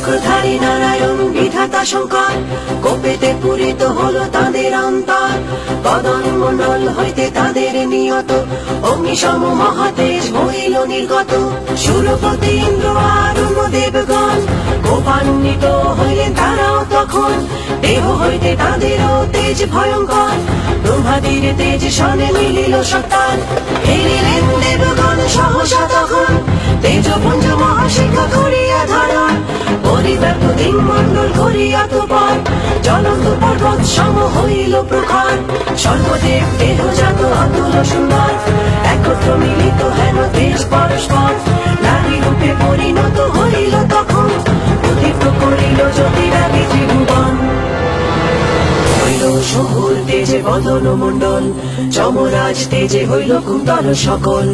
চক্রধারী নারায়ণ বিধাতা শঙ্কর, কোপেতে পূরিত হলো তাদের অন্তর। বদন মণ্ডল হইতে তাদের নিয়ত, অগ্নিসম মহাদেশ হইল নির্গত। সুরপতি ইন্দ্র আর দেবগণ, কোপান্বিত হইলেন তারাও তখন। দেহ হইতে তাদেরও তেজ ভয়ঙ্কর, ব্রহ্মাদির তেজ সনে মিলিল সত্তার। হেরিলেন দেবগণ সহসা তখন, তেজপুঞ্জ মহাশিখা করিয়া ধারণ। পরিব্যাপ্ত দিন মণ্ডল করিয়া তোপর, জ্বলন্ত পর্বত সম হইল প্রখর। সর্বদেব দেহজাত অতুল সুন্দর, একত্র মিলিত হেন তেজ পরস্পর। নারী রূপে পরিণত হইল তখন, উদ্দীপ্ত করিল জ্যোতিরাদি ত্রিভুবন। হইল শহুর তেজে বদন মণ্ডল, যমরাজ তেজে হইল কুন্তল সকল।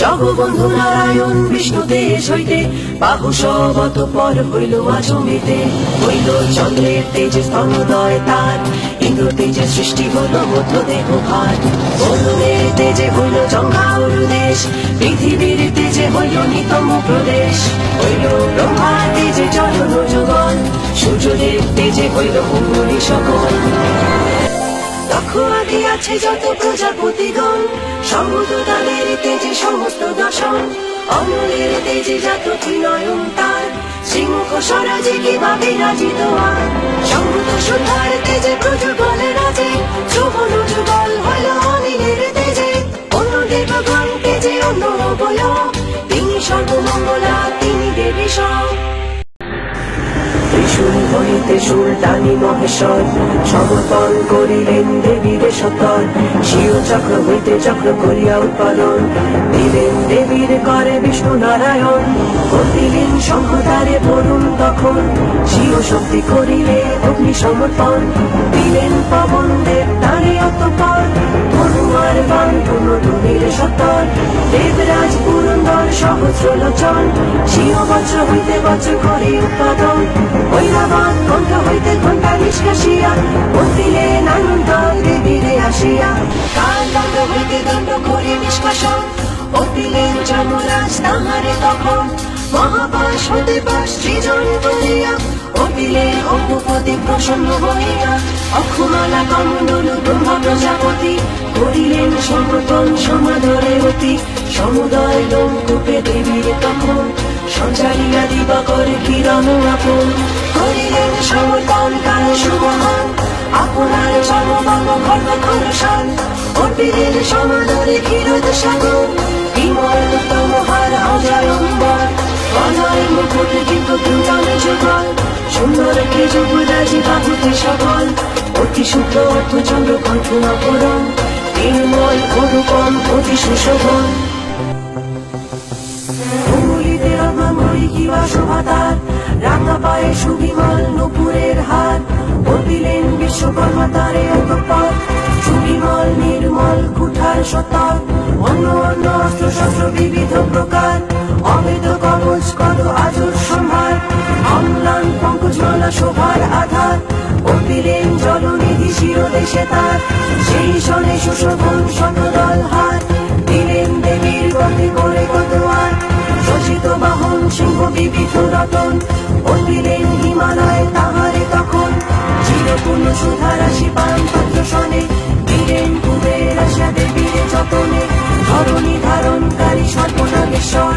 জগবন্ধু নারায়ণ বিষ্ণু তেজ হইতে, বাহু সবত পর হইল আচমিতে। হইল চন্দ্রের তেজে স্তনোদয় তার, ইন্দ্র তেজে সৃষ্টি হইল মধ্য দেহ ভার। বরুণের তেজে হইল জঙ্ঘাউর দেশ, পৃথিবীর তেজে হইল নিতম প্রদেশ। হইল ব্রহ্মার তেজে চরণ যুগল, সূর্যদেব তেজে হইল অঙ্গুলি সকল। দক্ষ আদি আছে যত প্রজাপতিগণ, সমুদ্র তাদের তেজে সমস্ত দশন। অমলের তেজে জাত ত্রিনয়ন তার, শ্রীমুখ স্বরাজে কিবা বিরাজিত আর। সমুদ্র সুধার তেজে প্রযুগল রাজে, যৌবন যুগল হইল অনিলের তেজে। অন্য দেবগণ তেজে অন্য অবয়ব, তিনি সর্বমঙ্গলা তিনি দেবী সব। ত্রিশূল হইতে সুলতানি মহেশ্বর, সমর্পণ করিলেন দেবীর সত্তর। স্বীয় চক্র হইতে চক্র করিয়া উৎপাদন, দিলেন দেবীর করে বিষ্ণু নারায়ণ। করিলেন শঙ্খধারে বরুণ তখন, স্বীয় শক্তি করিলে অগ্নি সমর্পণ। দিলেন পবন দেব তারে অতঃপর, ধনুয়ার বাণ ধনুধুনির সত্তর। দেবরাজ পুরন্দর সহস্র লোচন, স্বীয় বজ্র হইতে বজ্র করে উৎপাদন। ঐরাবত কণ্ঠ হইতে ঘণ্টা নিষ্কাশিয়া, দিলেন আনন্দ দেবীরে আসিয়া। কাল দণ্ড হইতে দণ্ড করে নিষ্কাশন, দিলেন যমরাজ তাহারে তখন। মহাপাশ হতে পাশ সৃজন করিয়া, দিলেন অঙ্গপতি প্রসন্ন হইয়া। অক্ষমালা কমণ্ডল ব্রহ্মা প্রজাপতি, করিলেন সমর্পণ সমাদরে অতি। সমুদয় লোমকূপে দেবীর তখন, সঞ্চারিয়া দিবাকর কিরণ আপন। করিলেন সমর্পণ কাল সুমহান, আপনার চরণবঙ্গ খর্ব খরসান। অর্পিলেন সমাদরে ক্ষীরোদ সাগর, বিমল উত্তমহার অজয়ম্বর। অজয় মুকুট কিন্তু দুজন যুগল, সুন্দর কে যুবরাজি বাহুতে সকল। অতি শুদ্ধ অর্থচন্দ্র কণ্ঠ অপরণ, নির্মল অনুপম অতি সুশোভন। অঙ্গুলিতে রত্নময়ী কিবা শোভা তার, রাঙা পায়ে সুবিমল নূপুরের হার। বলিলেন বিশ্বকর্মা তারে অতঃপর, সুবিমল নির্মল কুঠার সত্তর। অন্য অন্য অস্ত্র শস্ত্র বিবিধ প্রকার, অবেদ কবচ কত আজর সম্ভার। অম্লান পঙ্কজমালা শোভার আধার, বলিলেন জলনিধি শিরদেশে তার। সেই সনে সুশোভন শতদল হার, দিলেন দেবীর গতি করে কত আর। শোষিত বাহন সিংহ বিবিধ রতন, দিলেন হিমালয় তাহারে তখন। চিরপূর্ণ সুধারাশি পান পাত্র সনে, দিলেন কুবের আসা দেবীর যতনে। ধরণী ধারণকারী সর্বনাগেশ্বর,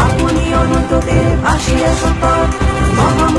আপনি অনন্ত দেব আসিয়া সত্তর। মহাম